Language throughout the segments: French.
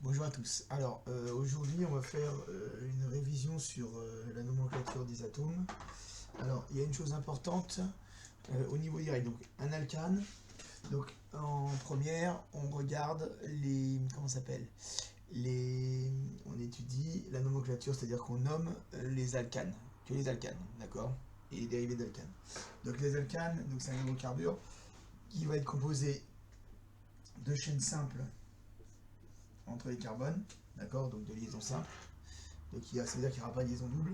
Bonjour à tous. Alors aujourd'hui on va faire une révision sur la nomenclature des atomes. Alors il y a une chose importante au niveau des règles. Donc un alcane. Donc en première on regarde les comment ça s'appelle les on étudie la nomenclature, c'est-à-dire qu'on nomme les alcanes, que les alcanes, d'accord, et les dérivés d'alcanes. Donc les alcanes, donc c'est un hydrocarbure qui va être composé de chaînes simples entre les carbones, d'accord, donc de liaison simple. Donc ça veut dire qu'il n'y aura pas de liaison double,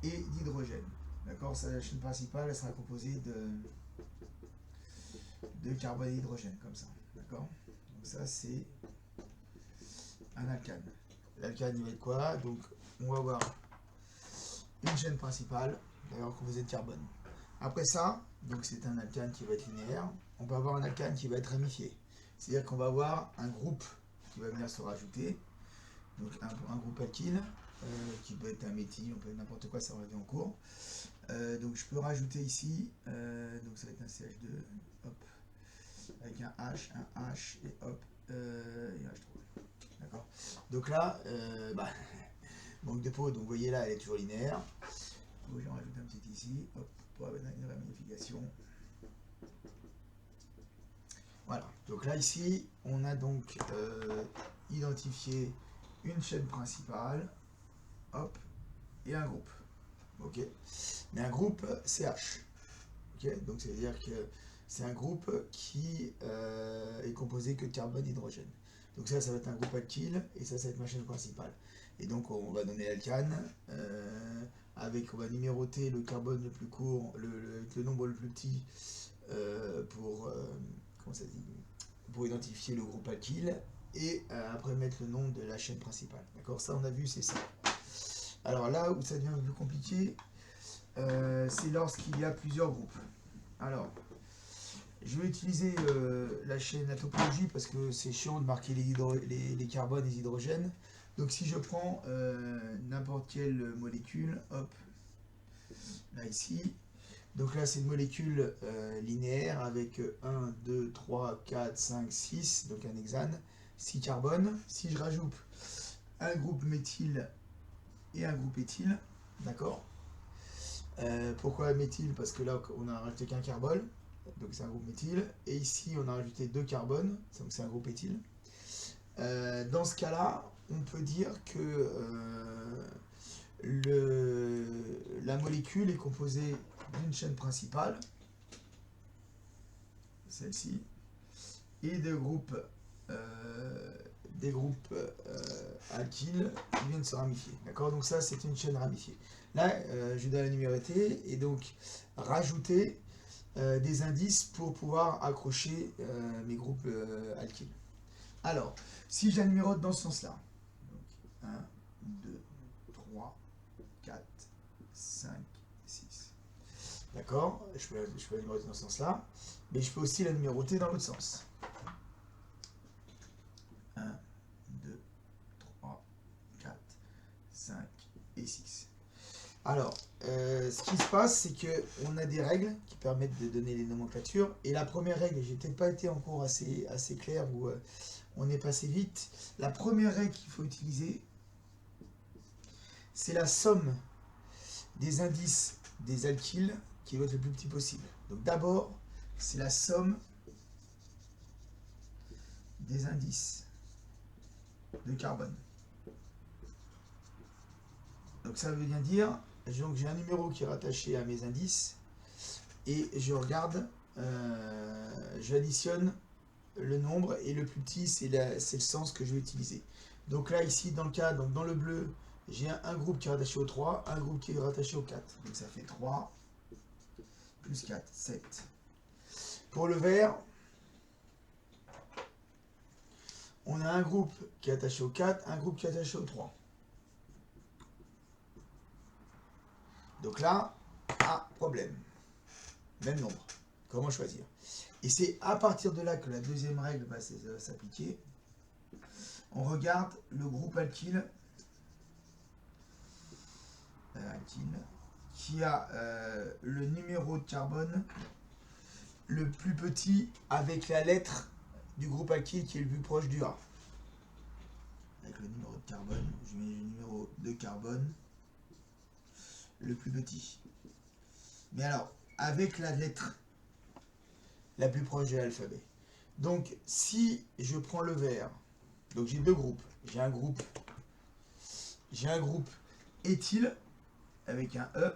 et d'hydrogène. D'accord. Ça, la chaîne principale, elle sera composée de carbone et d'hydrogène, comme ça. D'accord. Donc ça, c'est un alcane. L'alcane, il va être quoi? Donc, on va avoir une chaîne principale, d'ailleurs, composée de carbone. Après ça, donc c'est un alcane qui va être linéaire. On peut avoir un alcane qui va être ramifié. C'est-à-dire qu'on va avoir un groupe qui va venir se rajouter, donc un groupe alkyle, qui peut être un méthyle, on peut être n'importe quoi, ça va revenir en cours. Donc je peux rajouter ici, donc ça va être un CH2, hop, avec un H et hop, et un H3. D'accord. Donc là, manque de peau, donc vous voyez là, elle est toujours linéaire. Donc j'en rajoute un petit ici, hop, pour avoir une ramification. Voilà, donc là ici, on a donc identifié une chaîne principale, hop, et un groupe. Ok. Mais un groupe CH. Ok. Donc ça veut dire que c'est un groupe qui est composé que de carbone et d'hydrogène. Donc ça va être un groupe alkyle et ça va être ma chaîne principale. Et donc on va donner l'alcane avec, on va numéroter le carbone le plus court, le nombre le plus petit pour comment ça dit, pour identifier le groupe alkyle et après mettre le nom de la chaîne principale. D'accord. Ça on a vu, c'est ça. Alors là où ça devient un peu plus compliqué, c'est lorsqu'il y a plusieurs groupes. Alors, je vais utiliser la chaîne la topologie parce que c'est chiant de marquer les carbones et les hydrogènes. Donc si je prends n'importe quelle molécule, hop, là ici, donc là c'est une molécule linéaire avec 1, 2, 3, 4, 5, 6, donc un hexane, 6 carbones. Si je rajoute un groupe méthyle et un groupe éthyle, d'accord. Pourquoi méthyle? Parce que là on a rajouté qu'un carbone, donc c'est un groupe méthyle, et ici on a rajouté deux carbones, donc c'est un groupe éthyle. Dans ce cas-là, on peut dire que la molécule est composée d'une chaîne principale, celle-ci, et des groupes alkyles qui viennent se ramifier. D'accord. Donc ça, c'est une chaîne ramifiée. Là, je dois la numéroter et donc rajouter des indices pour pouvoir accrocher mes groupes alkyles. Alors, si je la numérote dans ce sens-là, donc 1, 2, 3, 4, 5, 6. D'accord. Je peux la numéroter dans ce sens-là, mais je peux aussi la numéroter dans l'autre sens. 1, 2, 3, 4, 5 et 6. Alors, ce qui se passe, c'est qu'on a des règles qui permettent de donner les nomenclatures. Et la première règle, j'ai peut-être pas été en cours assez clair où on est passé vite. La première règle qu'il faut utiliser, c'est la somme des indices des alkyles qui doit être le plus petit possible. Donc d'abord, c'est la somme des indices de carbone. Donc ça veut bien dire, donc j'ai un numéro qui est rattaché à mes indices et je regarde, j'additionne le nombre et le plus petit c'est le sens que je vais utiliser. Donc là ici dans le cas, donc dans le bleu, j'ai un groupe qui est rattaché au 3, un groupe qui est rattaché au 4. Donc ça fait 3 plus 4, 7. Pour le vert, on a un groupe qui est attaché au 4, un groupe qui est attaché au 3. Donc là, problème. Même nombre. Comment choisir? Et c'est à partir de là que la deuxième règle va s'appliquer. On regarde le groupe alkyle, qui a le numéro de carbone le plus petit avec la lettre du groupe alkyle qui est le plus proche du A. le numéro de carbone. Je mets le numéro de carbone le plus petit. Mais alors, avec la lettre la plus proche de l'alphabet. Donc, si je prends le vert, donc j'ai deux groupes. J'ai un groupe éthyle avec un E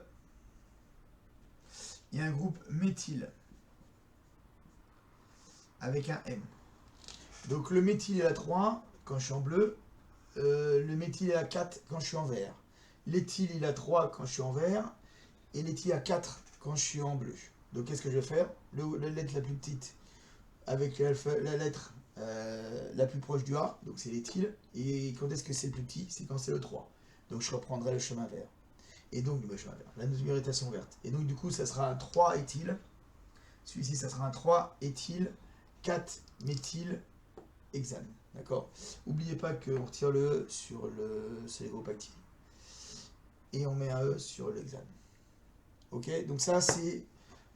et un groupe méthyle avec un M. Donc le méthyle est à 3 quand je suis en bleu, le méthyle est à 4 quand je suis en vert. L'éthyle il est à 3 quand je suis en vert et l'éthyle à 4 quand je suis en bleu. Donc qu'est-ce que je vais faire? La lettre la plus petite avec la lettre la plus proche du A, donc c'est l'éthyle. Et quand est-ce que c'est le plus petit? C'est quand c'est le 3. Donc je reprendrai le chemin vert. Et donc le chemin vert, la numérotation verte. Et donc du coup ça sera un 3 éthyle. Celui-ci ça sera un 3 éthyle, 4 méthyle, hexane. D'accord? N'oubliez pas qu'on retire le E sur les groupes actifs. Et on met un E sur l'hexane. Ok? Donc ça c'est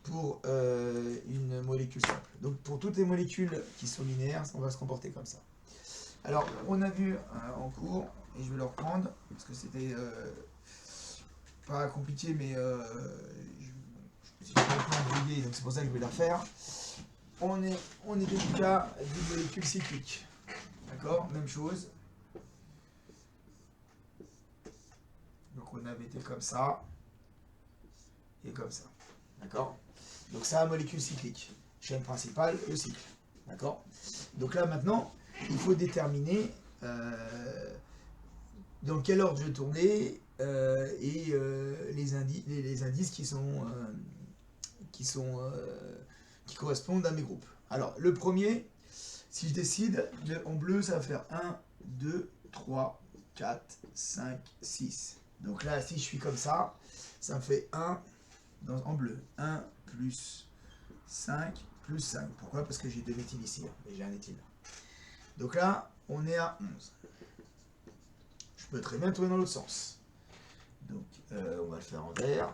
pour une molécule simple. Donc pour toutes les molécules qui sont linéaires, on va se comporter comme ça. Alors on a vu en cours, et je vais le reprendre, parce que c'était pas compliqué, mais je pas un peu embrouillé, donc c'est pour ça que je vais la refaire. On était du cas d'une molécule cyclique. D'accord? Même chose. Donc on avait été comme ça et comme ça. D'accord? Donc ça, molécule cyclique. Chaîne principale, le cycle. D'accord? Donc là maintenant, il faut déterminer dans quel ordre je vais tourner et les indices qui correspondent à mes groupes. Alors le premier, si je décide, en bleu ça va faire 1, 2, 3, 4, 5, 6. Donc là, si je suis comme ça me fait 1 en bleu. 1 plus 5 plus 5. Pourquoi? Parce que j'ai deux méthyles ici, et j'ai un éthyle. Donc là, on est à 11. Je peux très bien tourner dans l'autre sens. Donc, on va le faire en vert.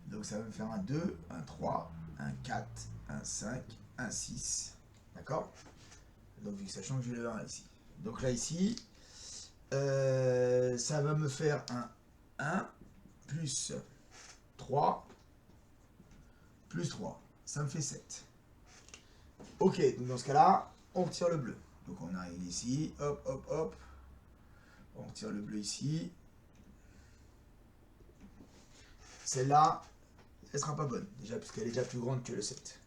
Donc ça va me faire un 2, un 3, un 4, un 5, un 6. D'accord? Donc vu que sachant que j'ai le 1 ici. Donc là ici, ça va me faire un 1 plus 3 plus 3. Ça me fait 7. Ok, donc dans ce cas-là, on retire le bleu. Donc on arrive ici, hop, hop, hop. On retire le bleu ici. Celle-là, elle sera pas bonne, déjà, puisqu'elle est déjà plus grande que le 7.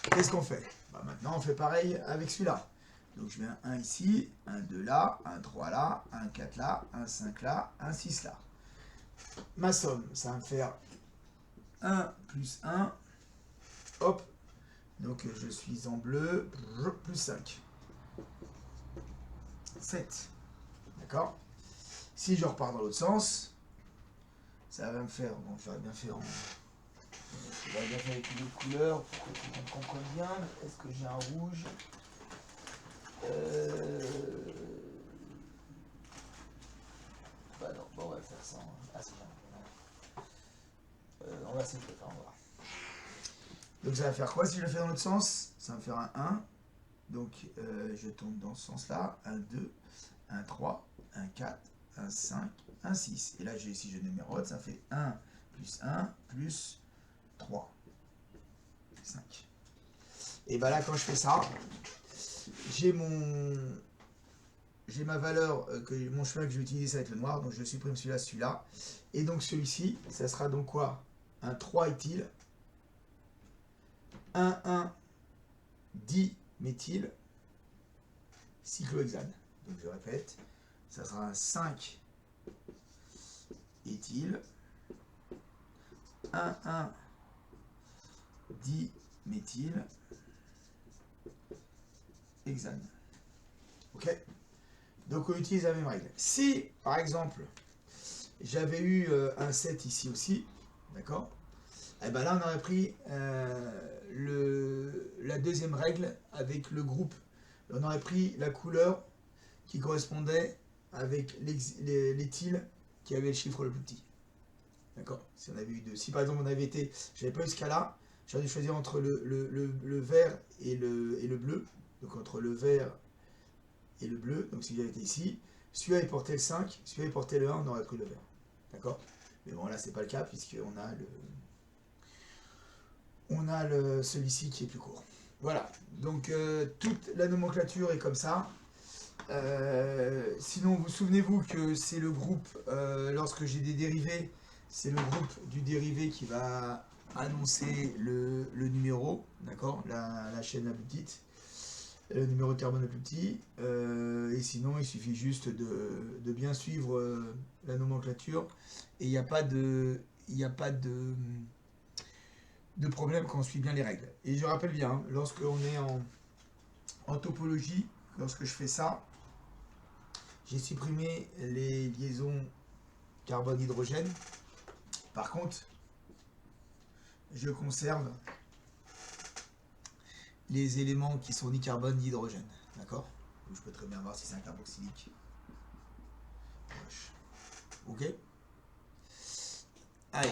Qu'est-ce qu'on fait? Maintenant, on fait pareil avec celui-là. Donc je mets un 1 ici, un 2 là, un 3 là, un 4 là, un 5 là, un 6 là. Ma somme, ça va me faire 1 plus 1, hop. Donc je suis en bleu, plus 5. 7. D'accord? Si je repars dans l'autre sens, ça va me faire, bon, j'aurais bien fait avec une autre couleur pour qu'on comprenne bien. Est-ce que j'ai un rouge? Bah non, bon, on va le faire sans. Ah, c'est bien. On va essayer de le faire, on va voir. Donc ça va faire quoi si je le fais dans l'autre sens? Ça va me faire un 1. Donc je tourne dans ce sens-là. Un 2, un 3, un 4, un 5, un 6. Et là, si je numérote, ça fait 1 plus 3. 5. Et bah là, quand je fais ça, j'ai ma valeur, mon chemin que je vais utiliser, ça va être le noir. Donc je supprime celui-là, celui-là. Et donc celui-ci, ça sera donc quoi? Un 3 éthyle. 1 diméthyle cyclohexane. Donc je répète, ça sera un 5 éthyle, 1 diméthyle hexane. Ok? Donc on utilise la même règle. Si, par exemple, j'avais eu un 7 ici aussi, d'accord? Et ben là on aurait pris la deuxième règle avec le groupe. On aurait pris la couleur qui correspondait avec l'éthyle qui avait le chiffre le plus petit. D'accord? Si on avait eu deux. Si par exemple on avait été, j'avais pas eu ce cas-là, j'aurais dû choisir entre le vert et le bleu. Donc entre le vert et le bleu, donc s'il avait été ici, celui-là il portait le 5, celui-là il portait le 1, on aurait pris le vert. D'accord? Mais bon, là c'est pas le cas, puisqu'on a celui-ci qui est plus court. Voilà, donc toute la nomenclature est comme ça. Sinon, vous souvenez-vous que c'est le groupe, lorsque j'ai des dérivés, c'est le groupe du dérivé qui va annoncer le numéro, d'accord, la chaîne la plus petite, le numéro de carbone le plus petit, et sinon il suffit juste de bien suivre la nomenclature, et il n'y a pas de problème quand on suit bien les règles. Et je rappelle bien, lorsque on est en topologie, lorsque je fais ça, j'ai supprimé les liaisons carbone-hydrogène. Par contre, je conserve les éléments qui sont ni carbone ni hydrogène. D'accord? Je peux très bien voir si c'est un carboxylique. Ok? Allez.